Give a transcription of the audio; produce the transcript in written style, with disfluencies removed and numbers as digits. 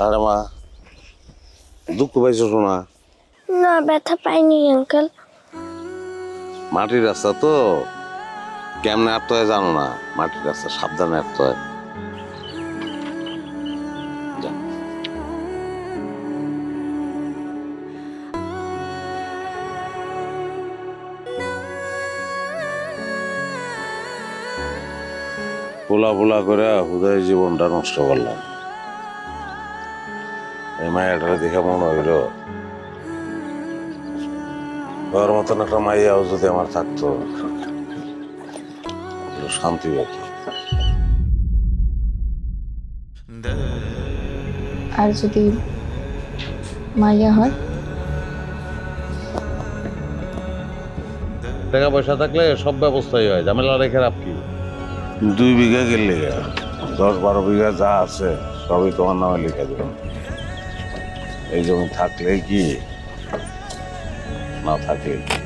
আরে মা, দুঃখ পাইছো শোনা? না, ব্যথা পাইনি আঙ্কেল। মাটির রাস্তা তো, কেমনে আটতে হয় জানো না। মাটির রাস্তা সাবধানে আটতে হয়। পোলা পোলা করে হুদয় জীবনটা নষ্ট করলাম। এই মায়াটা দেখে মনে হইল ওর মতন একটা মাইয়াও যদি আমার থাকতো, শান্তি পেত। আর যদি মাইয়া হয়? টাকা পয়সা থাকলে সব ব্যবস্থাই হয়, ঝামেলা রেখে রাখ কি। 2 বিঘা গেলে 10-12 বিঘা যা আছে সবই তোমার নামে লিখে দেবেন। এই জমি থাকলে কি, না থাকলে কি।